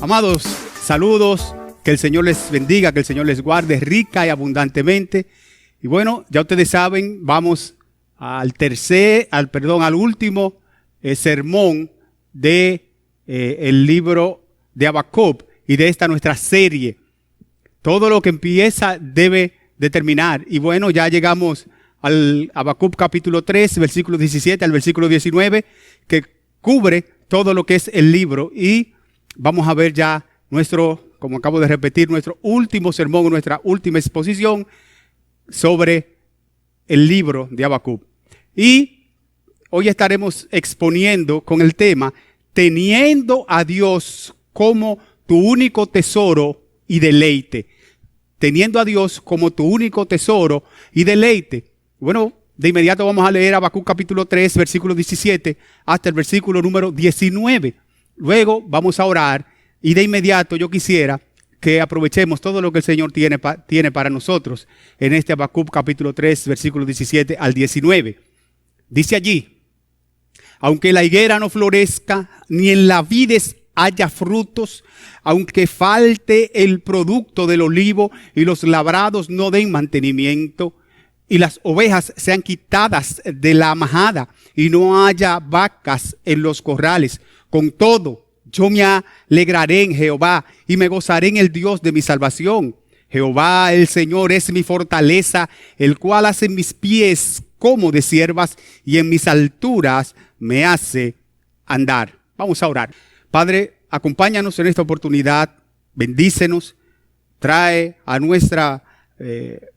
Amados, saludos, que el Señor les bendiga, que el Señor les guarde rica y abundantemente. Y bueno, ya ustedes saben, vamos al último sermón de el libro de Habacuc y de esta nuestra serie. Todo lo que empieza debe de terminar. Y bueno, ya llegamos al Habacuc capítulo 3, versículo 17 al versículo 19, que cubre todo lo que es el libro. Y vamos a ver ya como acabo de repetir, nuestro último sermón, nuestra última exposición sobre el libro de Habacuc. Y hoy estaremos exponiendo con el tema, teniendo a Dios como tu único tesoro y deleite. Teniendo a Dios como tu único tesoro y deleite. Bueno, de inmediato vamos a leer Habacuc capítulo 3, versículo 17 hasta el versículo número 19. Luego vamos a orar y de inmediato yo quisiera que aprovechemos todo lo que el Señor tiene para nosotros en este Habacuc capítulo 3, versículo 17 al 19. Dice allí, aunque la higuera no florezca, ni en la vides haya frutos, aunque falte el producto del olivo y los labrados no den mantenimiento, y las ovejas sean quitadas de la majada y no haya vacas en los corrales, con todo, yo me alegraré en Jehová y me gozaré en el Dios de mi salvación. Jehová el Señor es mi fortaleza, el cual hace mis pies como de ciervas y en mis alturas me hace andar. Vamos a orar. Padre, acompáñanos en esta oportunidad, bendícenos, trae a nuestra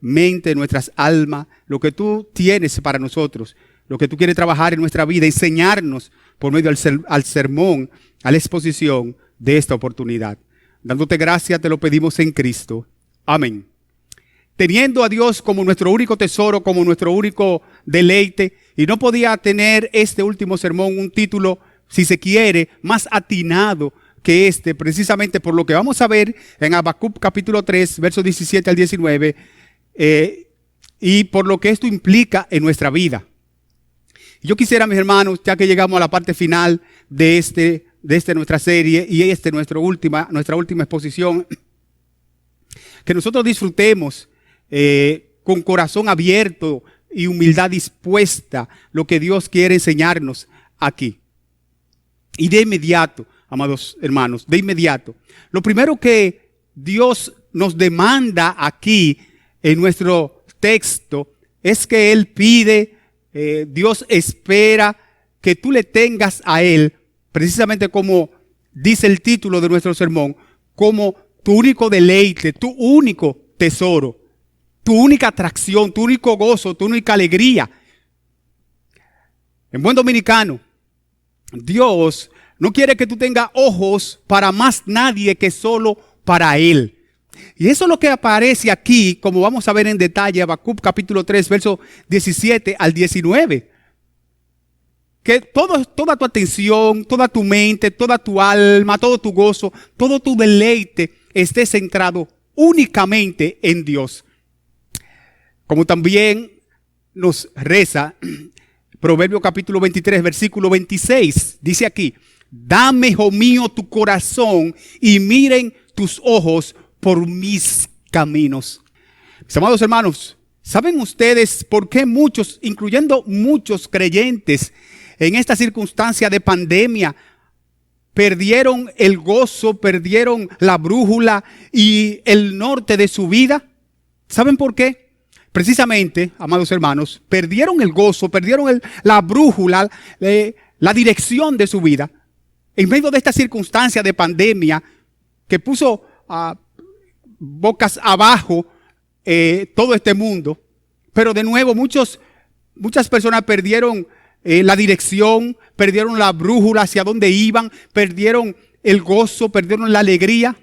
mente, nuestras almas, lo que tú tienes para nosotros, lo que tú quieres trabajar en nuestra vida, enseñarnos por medio al sermón, a la exposición de esta oportunidad. Dándote gracias, te lo pedimos en Cristo. Amén. Teniendo a Dios como nuestro único tesoro, como nuestro único deleite, y no podía tener este último sermón un título, si se quiere, más atinado que este, precisamente por lo que vamos a ver en Habacuc capítulo 3, versos 17 al 19, y por lo que esto implica en nuestra vida. Yo quisiera, mis hermanos, ya que llegamos a la parte final de nuestra serie y nuestra última exposición, que nosotros disfrutemos con corazón abierto y humildad dispuesta lo que Dios quiere enseñarnos aquí. Y de inmediato, amados hermanos, de inmediato, lo primero que Dios nos demanda aquí en nuestro texto es que Él pide, Dios espera que tú le tengas a Él, precisamente como dice el título de nuestro sermón, como tu único deleite, tu único tesoro, tu única atracción, tu único gozo, tu única alegría. En buen dominicano, Dios no quiere que tú tengas ojos para más nadie que solo para Él. Y eso es lo que aparece aquí, como vamos a ver en detalle, Habacuc capítulo 3, versos 17 al 19. Que toda tu atención, toda tu mente, toda tu alma, todo tu gozo, todo tu deleite esté centrado únicamente en Dios. Como también nos reza Proverbio capítulo 23, versículo 26. Dice aquí, dame, hijo mío, tu corazón y miren tus ojos por mis caminos. Mis amados hermanos, ¿saben ustedes por qué muchos, incluyendo muchos creyentes, en esta circunstancia de pandemia, perdieron el gozo, perdieron la brújula y el norte de su vida? ¿Saben por qué? Precisamente, amados hermanos, perdieron el gozo, perdieron la brújula, la dirección de su vida. En medio de esta circunstancia de pandemia que puso bocas abajo todo este mundo. Pero de nuevo muchas personas perdieron la dirección, perdieron la brújula hacia dónde iban, perdieron el gozo, perdieron la alegría,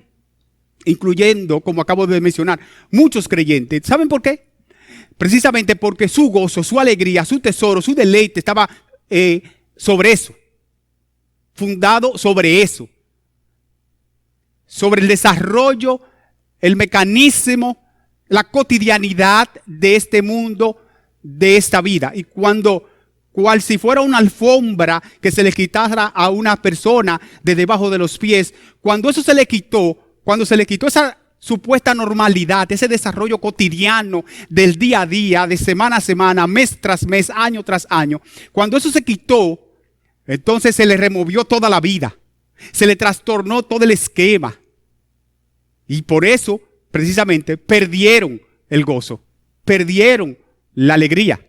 incluyendo, como acabo de mencionar, muchos creyentes. ¿Saben por qué? Precisamente porque su gozo, su alegría, su tesoro, su deleite estaba sobre eso, fundado sobre eso, sobre el desarrollo, el mecanismo, la cotidianidad de este mundo, de esta vida. Y cuando cual si fuera una alfombra que se le quitara a una persona de debajo de los pies. Cuando eso se le quitó, cuando se le quitó esa supuesta normalidad, ese desarrollo cotidiano del día a día, de semana a semana, mes tras mes, año tras año, cuando eso se quitó, entonces se le removió toda la vida, se le trastornó todo el esquema. Y por eso, precisamente, perdieron el gozo, perdieron la alegría.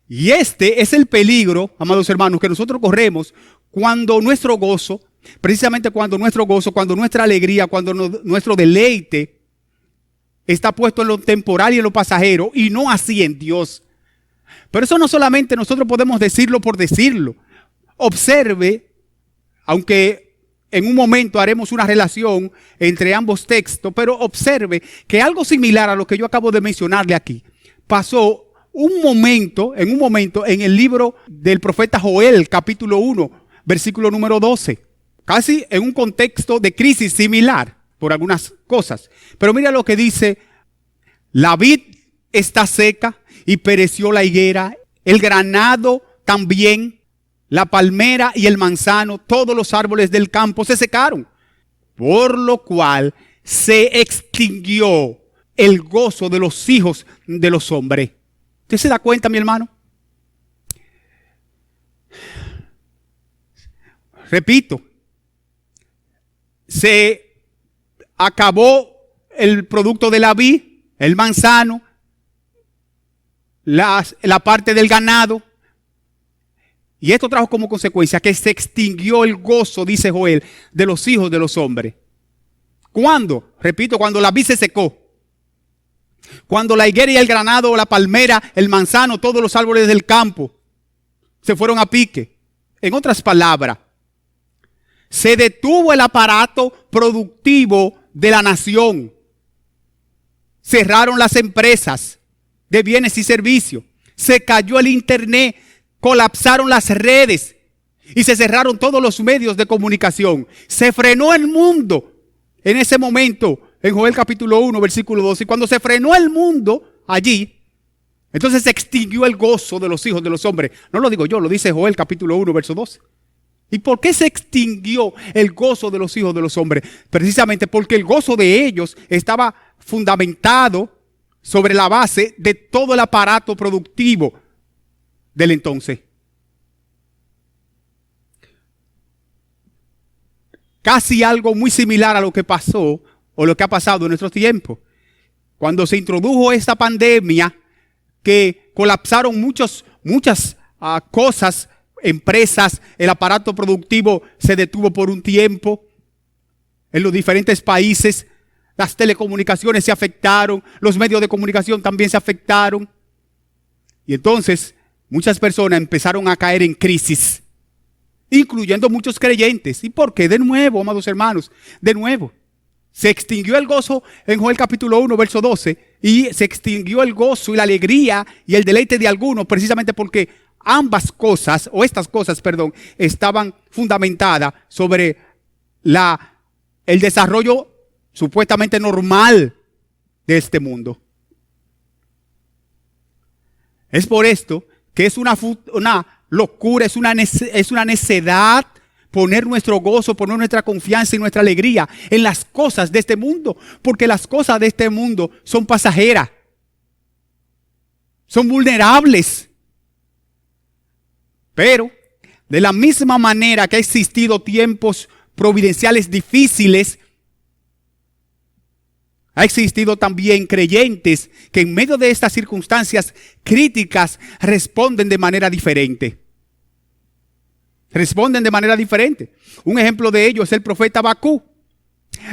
Y este es el peligro, amados hermanos, que nosotros corremos cuando nuestro gozo, precisamente cuando nuestra alegría, cuando nuestro deleite está puesto en lo temporal y en lo pasajero y no así en Dios. Pero eso no solamente nosotros podemos decirlo por decirlo. Observe, aunque en un momento haremos una relación entre ambos textos, pero observe que algo similar a lo que yo acabo de mencionarle aquí pasó en un momento en el libro del profeta Joel, capítulo 1, versículo número 12. Casi en un contexto de crisis similar por algunas cosas. Pero mira lo que dice: la vid está seca y pereció la higuera, el granado también, la palmera y el manzano, todos los árboles del campo se secaron. Por lo cual se extinguió el gozo de los hijos de los hombres. ¿Usted se da cuenta, mi hermano? Repito, se acabó el producto de la vid, el manzano, la parte del ganado. Y esto trajo como consecuencia que se extinguió el gozo, dice Joel, de los hijos de los hombres. ¿Cuándo? Repito, cuando la vid se secó. Cuando la higuera y el granado, la palmera, el manzano, todos los árboles del campo se fueron a pique. En otras palabras, se detuvo el aparato productivo de la nación. Cerraron las empresas de bienes y servicios. Se cayó el internet, colapsaron las redes y se cerraron todos los medios de comunicación. Se frenó el mundo en ese momento, en Joel capítulo 1, versículo 12. Y cuando se frenó el mundo allí, entonces se extinguió el gozo de los hijos de los hombres. No lo digo yo, lo dice Joel capítulo 1, verso 12. ¿Y por qué se extinguió el gozo de los hijos de los hombres? Precisamente porque el gozo de ellos estaba fundamentado sobre la base de todo el aparato productivo del entonces. Casi algo muy similar a lo que pasó o lo que ha pasado en nuestros tiempos. Cuando se introdujo esta pandemia, que colapsaron muchas cosas, empresas, el aparato productivo se detuvo por un tiempo en los diferentes países. Las telecomunicaciones se afectaron, los medios de comunicación también se afectaron. Y entonces muchas personas empezaron a caer en crisis, incluyendo muchos creyentes. ¿Y por qué? De nuevo, amados hermanos, de nuevo. Se extinguió el gozo en Joel capítulo 1, verso 12, y se extinguió el gozo y la alegría y el deleite de algunos, precisamente porque estas cosas, estaban fundamentadas sobre el desarrollo supuestamente normal de este mundo. Es por esto que es una locura, es una necedad poner nuestro gozo, poner nuestra confianza y nuestra alegría en las cosas de este mundo, porque las cosas de este mundo son pasajeras, son vulnerables. Pero de la misma manera que ha existido tiempos providenciales difíciles, ha existido también creyentes que en medio de estas circunstancias críticas responden de manera diferente. Responden de manera diferente. Un ejemplo de ello es el profeta Habacuc.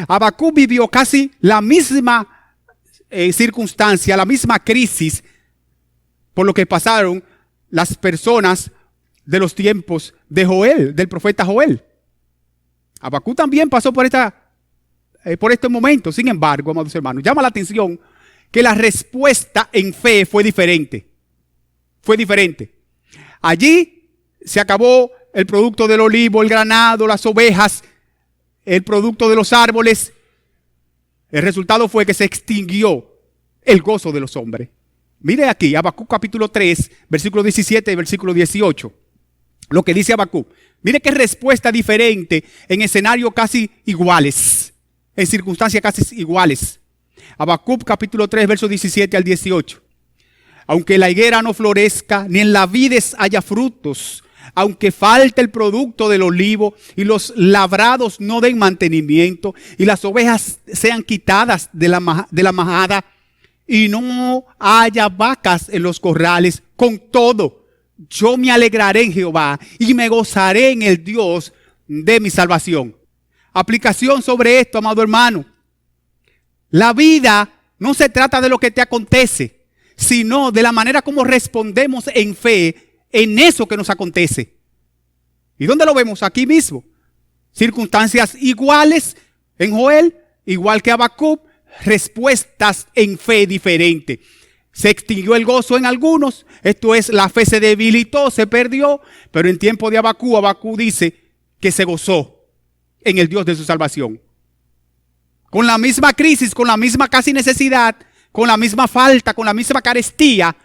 Habacuc vivió casi la misma circunstancia, la misma crisis por lo que pasaron las personas de los tiempos de Joel, del profeta Joel. Habacuc también pasó por este momento. Sin embargo, amados hermanos, llama la atención que la respuesta en fe fue diferente. Fue diferente. Allí se acabó el producto del olivo, el granado, las ovejas, el producto de los árboles. El resultado fue que se extinguió el gozo de los hombres. Mire aquí, Habacuc capítulo 3, versículo 17 y versículo 18. Lo que dice Habacuc. Mire qué respuesta diferente en escenarios casi iguales, en circunstancias casi iguales. Habacuc capítulo 3, versos 17 al 18. Aunque la higuera no florezca, ni en la vides haya frutos, aunque falte el producto del olivo y los labrados no den mantenimiento y las ovejas sean quitadas de la majada y no haya vacas en los corrales, con todo yo me alegraré en Jehová y me gozaré en el Dios de mi salvación. Aplicación sobre esto, amado hermano. La vida no se trata de lo que te acontece, sino de la manera como respondemos en fe en eso que nos acontece. ¿Y dónde lo vemos? Aquí mismo. Circunstancias iguales en Joel, igual que Habacuc, respuestas en fe diferentes. Se extinguió el gozo en algunos, esto es, la fe se debilitó, se perdió, pero en tiempo de Habacuc dice que se gozó en el Dios de su salvación. Con la misma crisis, con la misma casi necesidad, con la misma falta, con la misma carestía,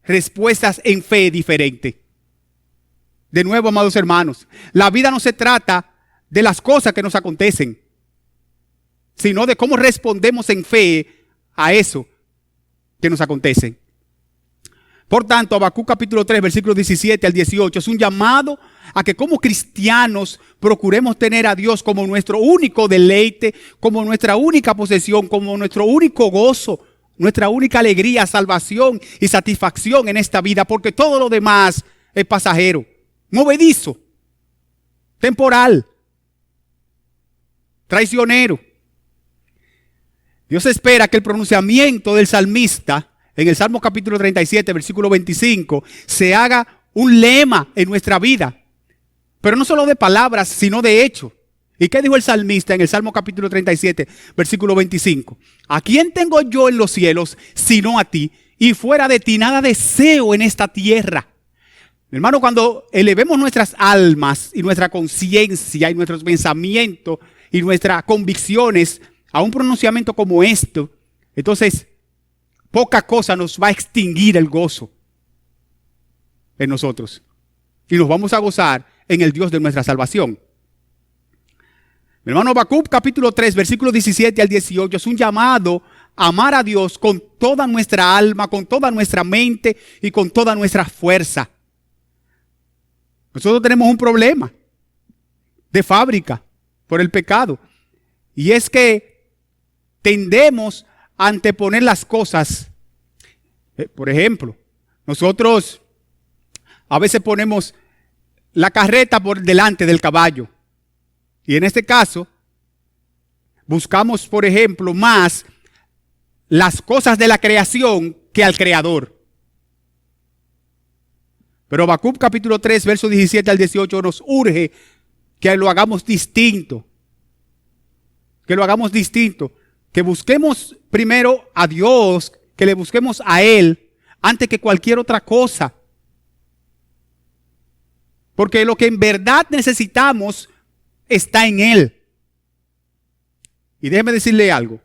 respuestas en fe diferentes. De nuevo, amados hermanos, la vida no se trata de las cosas que nos acontecen, sino de cómo respondemos en fe a eso que nos acontece. Por tanto, Habacuc capítulo 3, versículos 17 al 18 es un llamado a que como cristianos procuremos tener a Dios como nuestro único deleite, como nuestra única posesión, como nuestro único gozo, nuestra única alegría, salvación y satisfacción en esta vida, porque todo lo demás es pasajero, movedizo, temporal, traicionero. Dios espera que el pronunciamiento del salmista en el Salmo capítulo 37, versículo 25, se haga un lema en nuestra vida. Pero no solo de palabras, sino de hecho. ¿Y qué dijo el salmista en el Salmo capítulo 37, versículo 25? ¿A quién tengo yo en los cielos sino a ti? Y fuera de ti nada deseo en esta tierra. Hermano, cuando elevemos nuestras almas y nuestra conciencia y nuestros pensamientos y nuestras convicciones a un pronunciamiento como esto, entonces poca cosa nos va a extinguir el gozo en nosotros. Y nos vamos a gozar en el Dios de nuestra salvación. Mi hermano, Habacuc capítulo 3, versículos 17 al 18 es un llamado a amar a Dios con toda nuestra alma, con toda nuestra mente y con toda nuestra fuerza. Nosotros tenemos un problema de fábrica por el pecado. Y es que tendemos a anteponer las cosas. Por ejemplo, nosotros a veces ponemos la carreta por delante del caballo. Y en este caso, buscamos, por ejemplo, más las cosas de la creación que al Creador. Pero Habacuc capítulo 3, versos 17 al 18 nos urge que lo hagamos distinto. Que lo hagamos distinto. Que busquemos primero a Dios, que le busquemos a Él antes que cualquier otra cosa. Porque lo que en verdad necesitamos está en Él. Y déjeme decirle algo.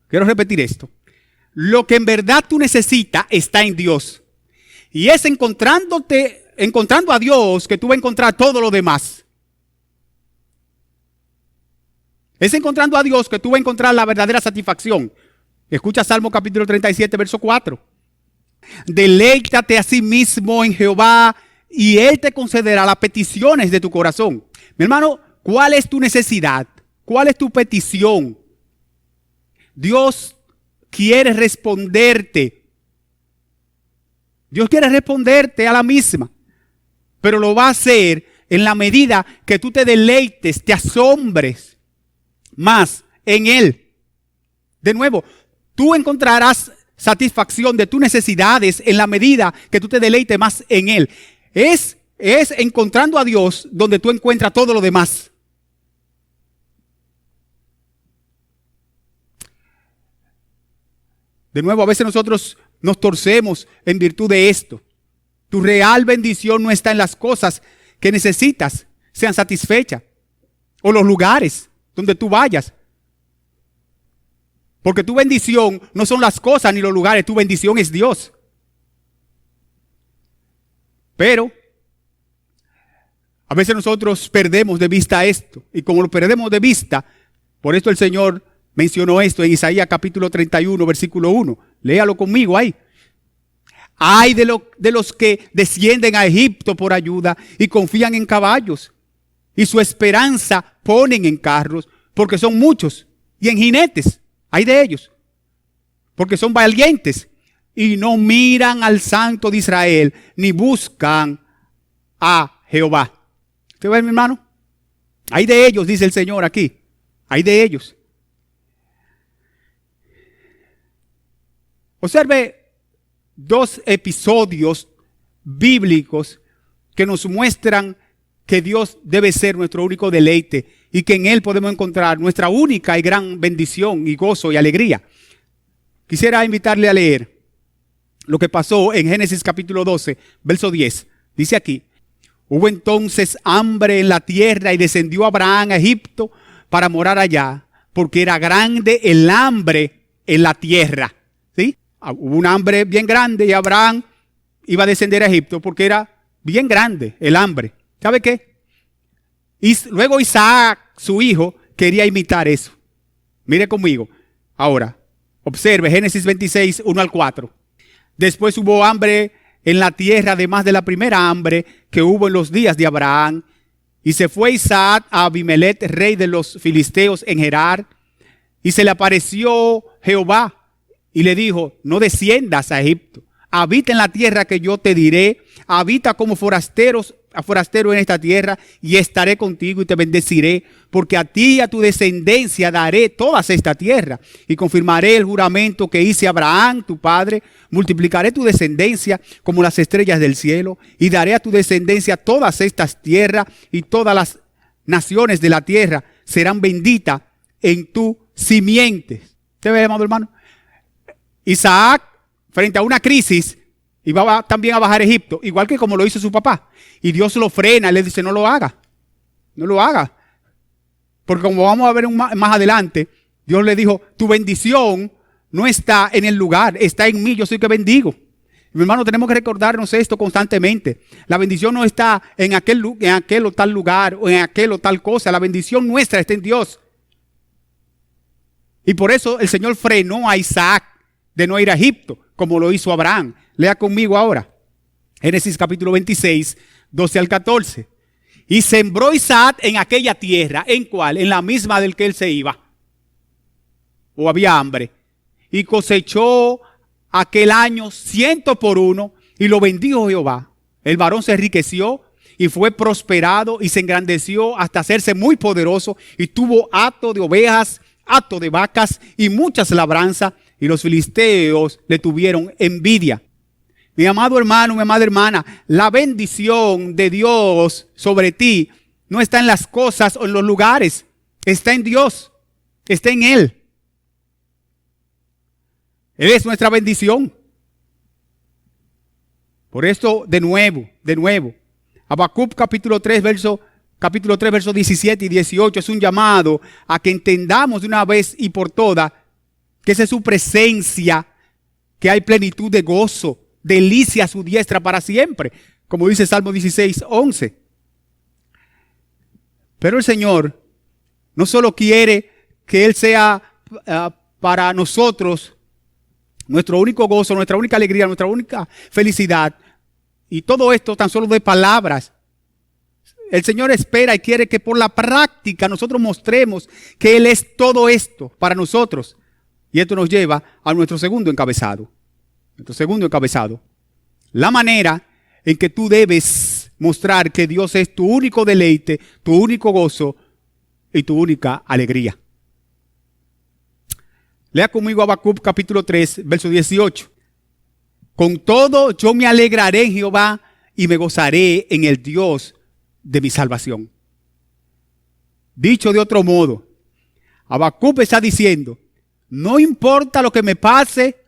Quiero repetir esto. Lo que en verdad tú necesitas está en Dios. Y es encontrando a Dios que tú vas a encontrar todo lo demás. Es encontrando a Dios que tú vas a encontrar la verdadera satisfacción. Escucha Salmo capítulo 37, verso 4. Deleítate a sí mismo en Jehová y Él te concederá las peticiones de tu corazón. Mi hermano, ¿cuál es tu necesidad? ¿Cuál es tu petición? Dios quiere responderte. Dios quiere responderte a la misma. Pero lo va a hacer en la medida que tú te deleites, te asombres más en Él. De nuevo, tú encontrarás satisfacción de tus necesidades en la medida que tú te deleites más en Él. Es encontrando a Dios donde tú encuentras todo lo demás. De nuevo, a veces nosotros nos torcemos en virtud de esto. Tu real bendición no está en las cosas que necesitas sean satisfechas o los lugares donde tú vayas. Porque tu bendición no son las cosas ni los lugares, tu bendición es Dios. Pero a veces nosotros perdemos de vista esto. Y como lo perdemos de vista, por esto el Señor mencionó esto en Isaías capítulo 31, versículo 1. Léalo conmigo ahí. Ay de los que descienden a Egipto por ayuda y confían en caballos. Y su esperanza ponen en carros, porque son muchos. Y en jinetes. Ay de ellos. Porque son valientes. Y no miran al Santo de Israel, ni buscan a Jehová. ¿Usted ve, mi hermano? Hay de ellos, dice el Señor aquí. Hay de ellos. Observe dos episodios bíblicos que nos muestran que Dios debe ser nuestro único deleite y que en Él podemos encontrar nuestra única y gran bendición y gozo y alegría. Quisiera invitarle a leer lo que pasó en Génesis capítulo 12, verso 10. Dice aquí: hubo entonces hambre en la tierra y descendió Abraham a Egipto para morar allá, porque era grande el hambre en la tierra. ¿Sí? Hubo un hambre bien grande y Abraham iba a descender a Egipto porque era bien grande el hambre. ¿Sabe qué? Y luego Isaac, su hijo, quería imitar eso. Mire conmigo. Ahora, observe Génesis 26, 1 al 4. Después hubo hambre en la tierra, además de la primera hambre que hubo en los días de Abraham. Y se fue Isaac a Abimelech, rey de los filisteos, en Gerar. Y se le apareció Jehová y le dijo: no desciendas a Egipto. Habita en la tierra que yo te diré. Habita como forastero en esta tierra, y estaré contigo y te bendeciré, porque a ti y a tu descendencia daré toda esta tierra, y confirmaré el juramento que hice a Abraham tu padre. Multiplicaré tu descendencia como las estrellas del cielo, y daré a tu descendencia todas estas tierras, y todas las naciones de la tierra serán benditas en tu simiente. ¿Usted ve, amado hermano? Isaac, frente a una crisis, iba también a bajar a Egipto, igual que como lo hizo su papá. Y Dios lo frena, le dice: no lo haga. No lo haga. Porque como vamos a ver más adelante, Dios le dijo: tu bendición no está en el lugar, está en mí, yo soy que bendigo. Mi hermano, tenemos que recordarnos esto constantemente. La bendición no está en aquel o tal lugar, o en aquel o tal cosa. La bendición nuestra está en Dios. Y por eso el Señor frenó a Isaac de no ir a Egipto, como lo hizo Abraham. Lea conmigo ahora. Génesis capítulo 26, 12 al 14. Y sembró Isaac en aquella tierra. ¿En cuál? En la misma del que él se iba. O había hambre. Y cosechó aquel año 100 por 1, y lo bendijo Jehová. El varón se enriqueció y fue prosperado y se engrandeció hasta hacerse muy poderoso, y tuvo hato de ovejas, hato de vacas y muchas labranzas, y los filisteos le tuvieron envidia. Mi amado hermano, mi amada hermana, la bendición de Dios sobre ti no está en las cosas o en los lugares, está en Dios, está en Él. Él es nuestra bendición. Por esto, de nuevo, Habacuc capítulo 3, versos 17 y 18 es un llamado a que entendamos de una vez y por todas que esa es su presencia, que hay plenitud de gozo, delicia a su diestra para siempre, como dice Salmo 16, 11. Pero el Señor no solo quiere que Él sea para nosotros nuestro único gozo, nuestra única alegría, nuestra única felicidad, y todo esto tan solo de palabras. El Señor espera y quiere que por la práctica nosotros mostremos que Él es todo esto para nosotros. Y esto nos lleva a nuestro segundo encabezado. La manera en que tú debes mostrar que Dios es tu único deleite, tu único gozo y tu única alegría. Lea conmigo Habacuc capítulo 3, verso 18. Con todo yo me alegraré en Jehová y me gozaré en el Dios de mi salvación. Dicho de otro modo, Habacuc está diciendo: no importa lo que me pase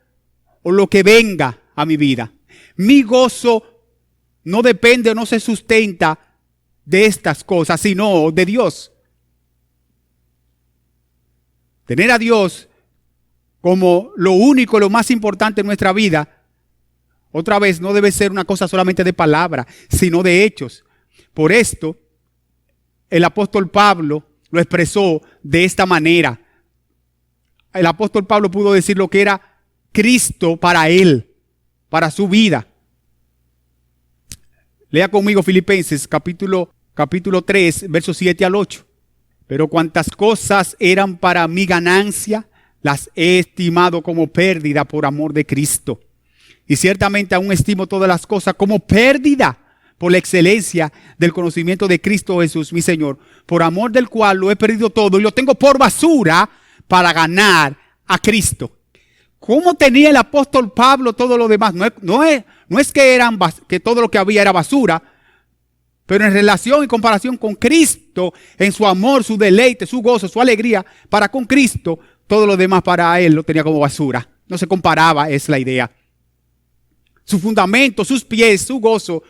o lo que venga a mi vida, mi gozo no depende o no se sustenta de estas cosas, sino de Dios. Tener a Dios como lo único, lo más importante en nuestra vida, otra vez no debe ser una cosa solamente de palabra, sino de hechos. Por esto, el apóstol Pablo lo expresó de esta manera. El apóstol Pablo pudo decir lo que era Cristo para él, para su vida. Lea conmigo Filipenses capítulo 3, versos 7 al 8. Pero cuantas cosas eran para mi ganancia, las he estimado como pérdida por amor de Cristo. Y ciertamente aún estimo todas las cosas como pérdida por la excelencia del conocimiento de Cristo Jesús, mi Señor, por amor del cual lo he perdido todo y lo tengo por basura para ganar a Cristo. ¿Cómo tenía el apóstol Pablo todo lo demás? No es que todo lo que había era basura, pero en relación y comparación con Cristo, en su amor, su deleite, su gozo, su alegría para con Cristo, todo lo demás para él lo tenía como basura. No se comparaba, es la idea. Su fundamento, sus pies, su gozo,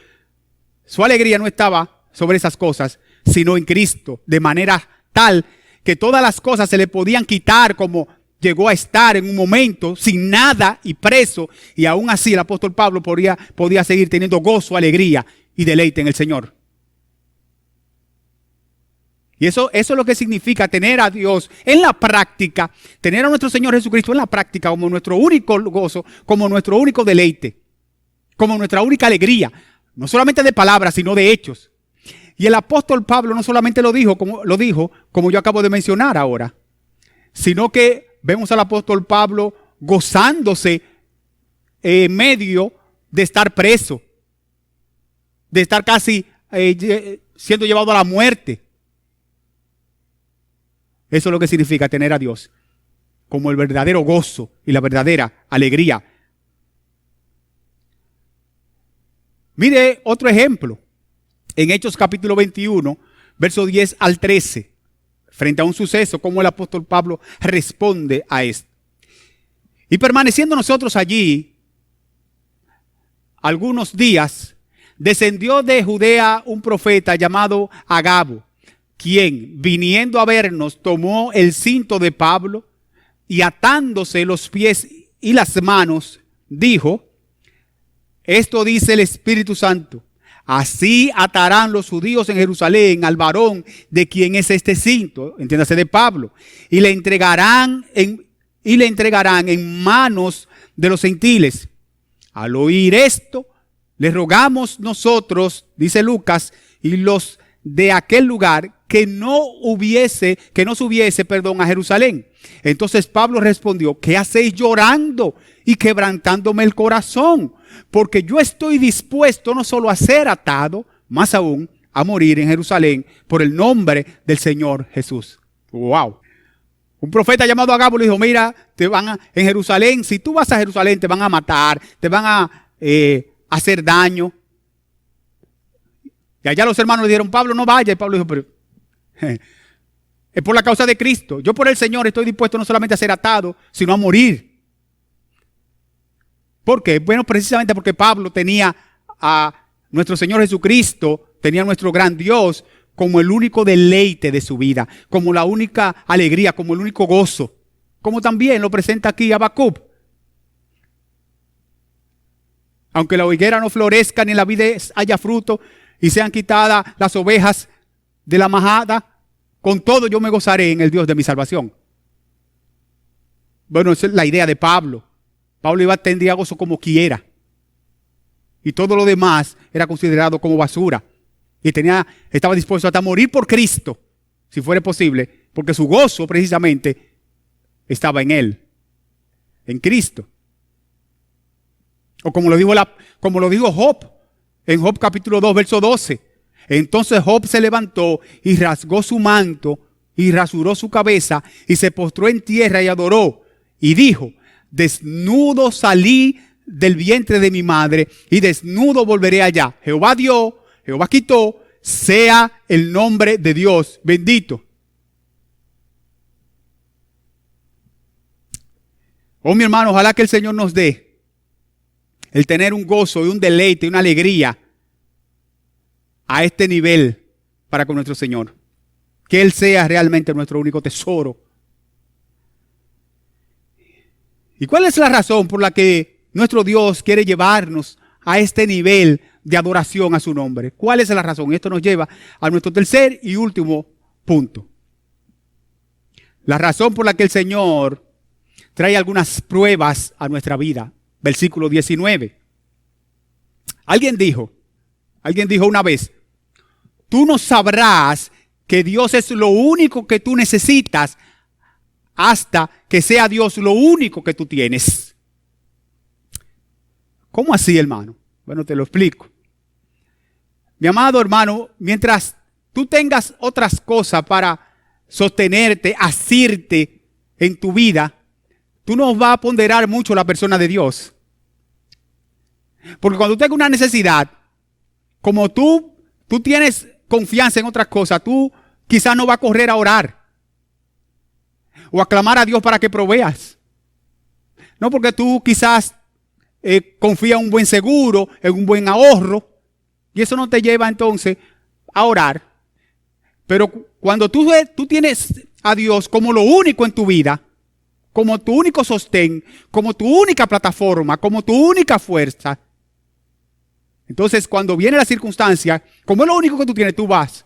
su alegría no estaba sobre esas cosas, sino en Cristo, de manera tal que todas las cosas se le podían quitar, como llegó a estar en un momento sin nada y preso, y aún así el apóstol Pablo podía seguir teniendo gozo, alegría y deleite en el Señor. Y eso es lo que significa tener a Dios en la práctica, tener a nuestro Señor Jesucristo en la práctica como nuestro único gozo, como nuestro único deleite, como nuestra única alegría, no solamente de palabras, sino de hechos. Y el apóstol Pablo no solamente lo dijo como yo acabo de mencionar ahora, sino que vemos al apóstol Pablo gozándose en medio de estar preso, de estar casi siendo llevado a la muerte. Eso es lo que significa tener a Dios como el verdadero gozo y la verdadera alegría. Mire otro ejemplo. En Hechos capítulo 21, versos 10 al 13, frente a un suceso, cómo el apóstol Pablo responde a esto. Y permaneciendo nosotros allí algunos días, descendió de Judea un profeta llamado Agabo, quien, viniendo a vernos, tomó el cinto de Pablo y atándose los pies y las manos, dijo: esto dice el Espíritu Santo, así atarán los judíos en Jerusalén al varón de quien es este cinto, entiéndase de Pablo, y le entregarán en manos de los gentiles. Al oír esto, le rogamos nosotros, dice Lucas, y los de aquel lugar, que no subiese, a Jerusalén. Entonces Pablo respondió: ¿qué hacéis llorando y quebrantándome el corazón? Porque yo estoy dispuesto no solo a ser atado, más aún a morir en Jerusalén por el nombre del Señor Jesús. Wow. Un profeta llamado Agabo le dijo: mira, en Jerusalén, si tú vas a Jerusalén, te van a matar, te van a hacer daño. Y allá los hermanos le dijeron: Pablo, no vaya. Y Pablo dijo: pero es por la causa de Cristo. Yo por el Señor estoy dispuesto no solamente a ser atado, sino a morir. ¿Por qué? Bueno, precisamente porque Pablo tenía a nuestro Señor Jesucristo, tenía a nuestro gran Dios como el único deleite de su vida, como la única alegría, como el único gozo, como también lo presenta aquí Habacuc. Aunque la higuera no florezca ni en la vid haya fruto y sean quitadas las ovejas de la majada, con todo yo me gozaré en el Dios de mi salvación. Bueno, esa es la idea de Pablo. Pablo tendría gozo como quiera. Y todo lo demás era considerado como basura. Y estaba dispuesto hasta morir por Cristo, si fuera posible, porque su gozo precisamente estaba en Él, en Cristo. O como lo dijo Job, en Job capítulo 2, verso 12. Entonces Job se levantó y rasgó su manto y rasuró su cabeza y se postró en tierra y adoró. Y dijo: desnudo salí del vientre de mi madre y desnudo volveré allá. Jehová dio, Jehová quitó, sea el nombre de Dios bendito. Oh, mi hermano, ojalá que el Señor nos dé el tener un gozo y un deleite y una alegría a este nivel para con nuestro Señor. Que Él sea realmente nuestro único tesoro. ¿Y cuál es la razón por la que nuestro Dios quiere llevarnos a este nivel de adoración a su nombre? ¿Cuál es la razón? Esto nos lleva a nuestro tercer y último punto. La razón por la que el Señor trae algunas pruebas a nuestra vida. Versículo 19. Alguien dijo una vez, tú no sabrás que Dios es lo único que tú necesitas hasta que sea Dios lo único que tú tienes. ¿Cómo así, hermano? Bueno, te lo explico. Mi amado hermano, mientras tú tengas otras cosas para sostenerte, asirte en tu vida, tú no vas a ponderar mucho la persona de Dios. Porque cuando tengas una necesidad, como tú tienes confianza en otras cosas, tú quizás no vas a correr a orar o a clamar a Dios para que proveas. No, porque tú quizás confías en un buen seguro, en un buen ahorro, y eso no te lleva entonces a orar. Pero cuando tú tienes a Dios como lo único en tu vida, como tu único sostén, como tu única plataforma, como tu única fuerza, entonces cuando viene la circunstancia, como es lo único que tú tienes, tú vas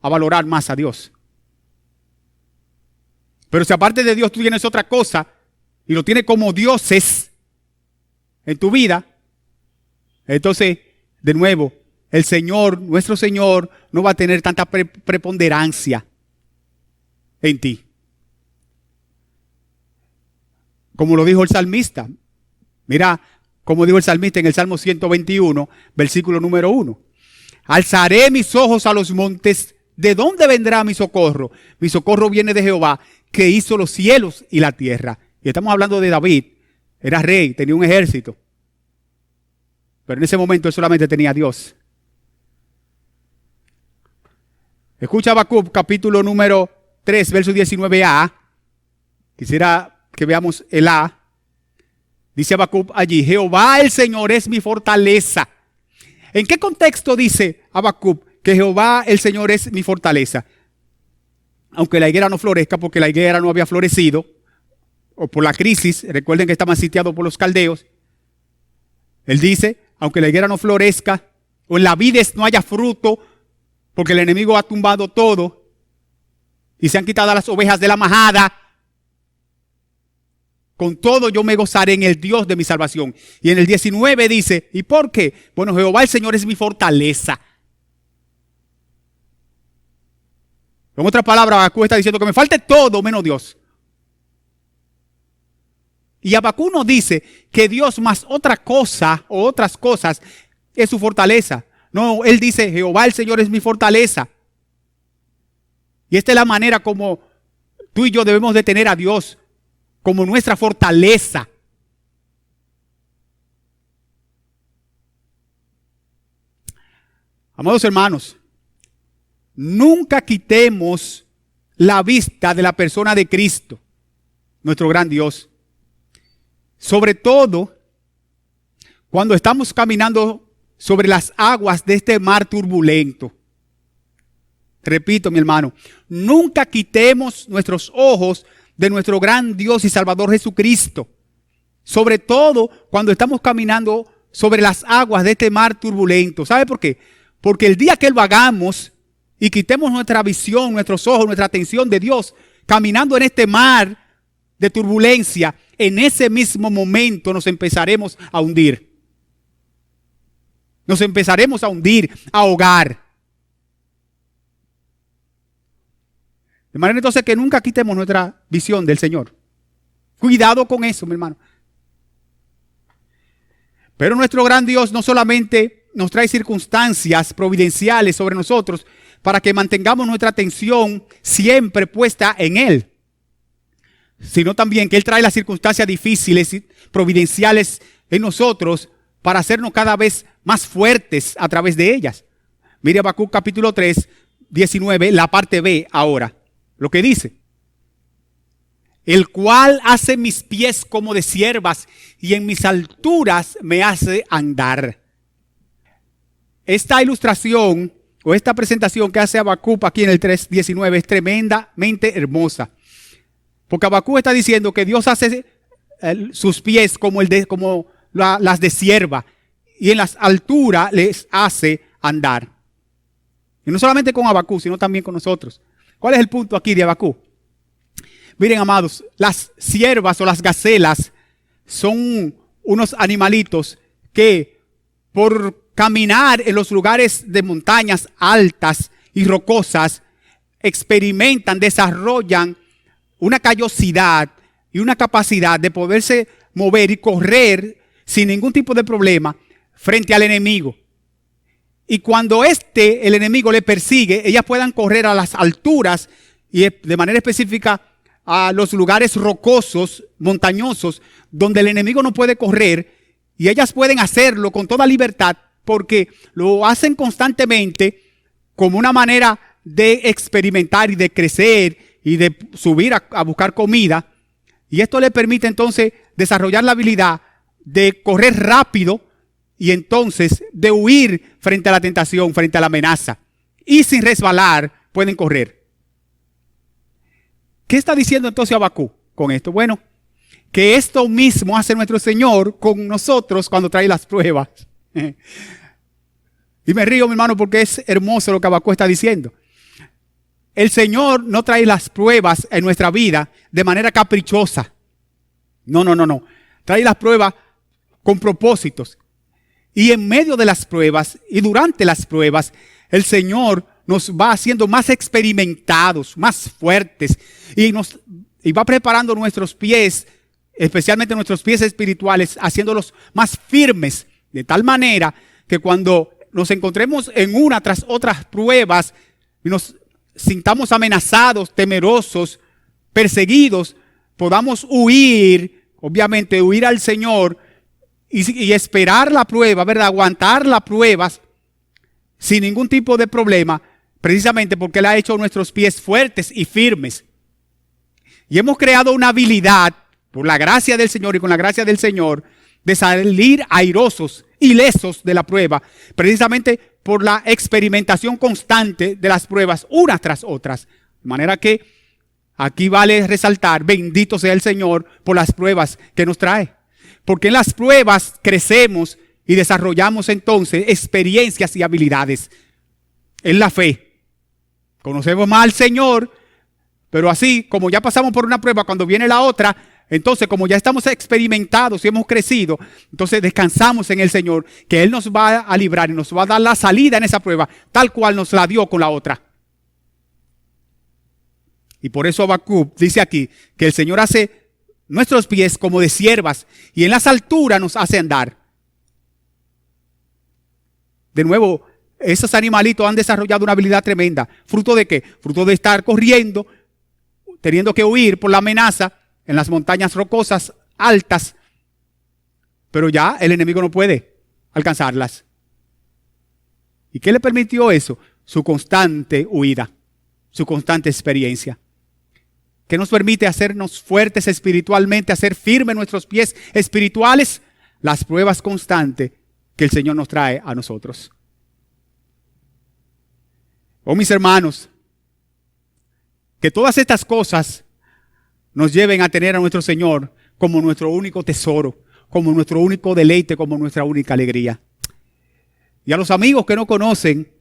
a valorar más a Dios. Pero si aparte de Dios tú tienes otra cosa y lo tienes como dioses en tu vida, entonces, de nuevo, el Señor, nuestro Señor, no va a tener tanta preponderancia en ti. Como lo dijo el salmista. Mira, como dijo el salmista en el Salmo 121, versículo número 1. Alzaré mis ojos a los montes. ¿De dónde vendrá mi socorro? Mi socorro viene de Jehová, que hizo los cielos y la tierra. Y estamos hablando de David. Era rey, tenía un ejército. Pero en ese momento él solamente tenía a Dios. Escucha Habacuc, capítulo número 3, verso 19a. Quisiera que veamos el A. Dice Habacuc allí, Jehová el Señor es mi fortaleza. ¿En qué contexto dice Habacuc que Jehová el Señor es mi fortaleza? Aunque la higuera no florezca, porque la higuera no había florecido, o por la crisis, recuerden que estaban sitiados por los caldeos. Él dice, aunque la higuera no florezca, o en la vides no haya fruto, porque el enemigo ha tumbado todo, y se han quitado las ovejas de la majada, con todo yo me gozaré en el Dios de mi salvación. Y en el 19 dice, ¿y por qué? Bueno, Jehová el Señor es mi fortaleza. En otras palabras, Habacuc está diciendo que me falte todo menos Dios. Y Habacuc nos dice que Dios más otra cosa o otras cosas es su fortaleza. No, él dice, Jehová el Señor es mi fortaleza. Y esta es la manera como tú y yo debemos de tener a Dios como nuestra fortaleza. Amados hermanos, nunca quitemos la vista de la persona de Cristo, nuestro gran Dios. Sobre todo cuando estamos caminando sobre las aguas de este mar turbulento. Repito, mi hermano, nunca quitemos nuestros ojos de nuestro gran Dios y Salvador Jesucristo. Sobre todo cuando estamos caminando sobre las aguas de este mar turbulento. ¿Sabe por qué? Porque el día que lo hagamos y quitemos nuestra visión, nuestros ojos, nuestra atención de Dios, caminando en este mar de turbulencia, en ese mismo momento nos empezaremos a hundir. Nos empezaremos a hundir, a ahogar. De manera entonces que nunca quitemos nuestra visión del Señor. Cuidado con eso, mi hermano. Pero nuestro gran Dios no solamente nos trae circunstancias providenciales sobre nosotros para que mantengamos nuestra atención siempre puesta en Él, sino también que Él trae las circunstancias difíciles y providenciales en nosotros para hacernos cada vez más fuertes a través de ellas. Mire Habacuc capítulo 3, 19, la parte B ahora. Lo que dice, el cual hace mis pies como de ciervas y en mis alturas me hace andar. Esta ilustración o esta presentación que hace Habacuc aquí en el 3:19 es tremendamente hermosa. Porque Habacuc está diciendo que Dios hace sus pies las de sierva, y en las alturas les hace andar. Y no solamente con Habacuc, sino también con nosotros. ¿Cuál es el punto aquí de Habacuc? Miren, amados, las siervas o las gacelas son unos animalitos que por caminar en los lugares de montañas altas y rocosas experimentan, desarrollan una callosidad y una capacidad de poderse mover y correr sin ningún tipo de problema frente al enemigo. Y cuando el enemigo le persigue, ellas puedan correr a las alturas y de manera específica a los lugares rocosos, montañosos, donde el enemigo no puede correr, y ellas pueden hacerlo con toda libertad porque lo hacen constantemente como una manera de experimentar y de crecer y de subir a buscar comida. Y esto le permite entonces desarrollar la habilidad de correr rápido y entonces de huir frente a la tentación, frente a la amenaza. Y sin resbalar pueden correr. ¿Qué está diciendo entonces Habacuc con esto? Bueno, que esto mismo hace nuestro Señor con nosotros cuando trae las pruebas. Y me río, mi hermano, porque es hermoso lo que Habacuc está diciendo. El Señor no trae las pruebas en nuestra vida de manera caprichosa. No. Trae las pruebas con propósitos. Y en medio de las pruebas y durante las pruebas, el Señor nos va haciendo más experimentados, más fuertes. Y va preparando nuestros pies, especialmente nuestros pies espirituales, haciéndolos más firmes. De tal manera que cuando nos encontremos en una tras otras pruebas y nos sintamos amenazados, temerosos, perseguidos, podamos huir, obviamente huir al Señor y esperar la prueba, ¿verdad? Aguantar las pruebas sin ningún tipo de problema, precisamente porque Él ha hecho nuestros pies fuertes y firmes. Y hemos creado una habilidad, por la gracia del Señor y con la gracia del Señor, de salir airosos, ilesos de la prueba, precisamente por la experimentación constante de las pruebas, unas tras otras. De manera que aquí vale resaltar, bendito sea el Señor por las pruebas que nos trae. Porque en las pruebas crecemos y desarrollamos entonces experiencias y habilidades en la fe. Conocemos más al Señor, pero así como ya pasamos por una prueba, cuando viene la otra, entonces como ya estamos experimentados y hemos crecido, entonces descansamos en el Señor, que Él nos va a librar y nos va a dar la salida en esa prueba, tal cual nos la dio con la otra. Y por eso Habacuc dice aquí que el Señor hace nuestros pies como de siervas y en las alturas nos hace andar. De nuevo, esos animalitos han desarrollado una habilidad tremenda. ¿Fruto de qué? Fruto de estar corriendo, teniendo que huir por la amenaza en las montañas rocosas altas, pero ya el enemigo no puede alcanzarlas. ¿Y qué le permitió eso? Su constante huida, su constante experiencia, que nos permite hacernos fuertes espiritualmente, hacer firmes nuestros pies espirituales, las pruebas constantes que el Señor nos trae a nosotros. Oh, mis hermanos, que todas estas cosas nos lleven a tener a nuestro Señor como nuestro único tesoro, como nuestro único deleite, como nuestra única alegría. Y a los amigos que no conocen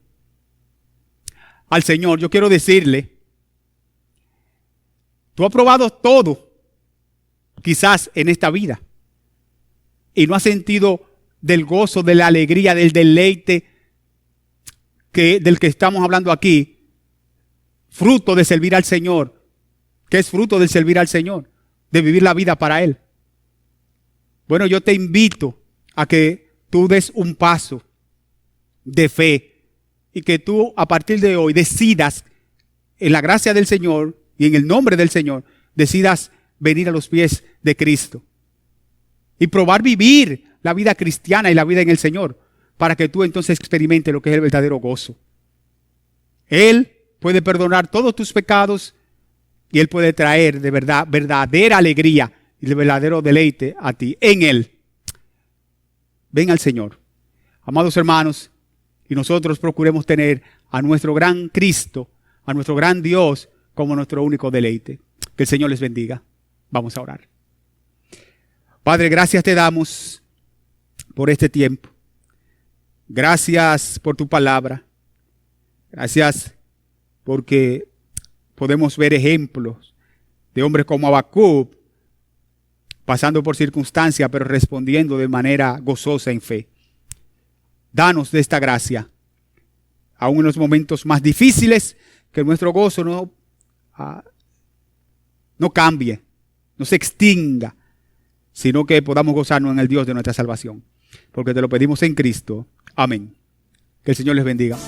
al Señor, yo quiero decirle, tú has probado todo, quizás en esta vida, y no has sentido del gozo, de la alegría, del deleite del que estamos hablando aquí, fruto de servir al Señor. ¿Qué es fruto de servir al Señor? De vivir la vida para Él. Bueno, yo te invito a que tú des un paso de fe y que tú a partir de hoy decidas, en la gracia del Señor y en el nombre del Señor, decidas venir a los pies de Cristo y probar vivir la vida cristiana y la vida en el Señor, para que tú entonces experimentes lo que es el verdadero gozo. Él puede perdonar todos tus pecados y Él puede traer de verdad verdadera alegría y de verdadero deleite a ti en Él. Ven al Señor, amados hermanos, y nosotros procuremos tener a nuestro gran Cristo, a nuestro gran Dios como nuestro único deleite. Que el Señor les bendiga. Vamos a orar. Padre, gracias te damos por este tiempo. Gracias por tu palabra. Gracias porque podemos ver ejemplos de hombres como Habacuc pasando por circunstancias, pero respondiendo de manera gozosa en fe. Danos de esta gracia, aún en los momentos más difíciles, que nuestro gozo no cambie, no se extinga, sino que podamos gozarnos en el Dios de nuestra salvación. Porque te lo pedimos en Cristo. Amén. Que el Señor les bendiga.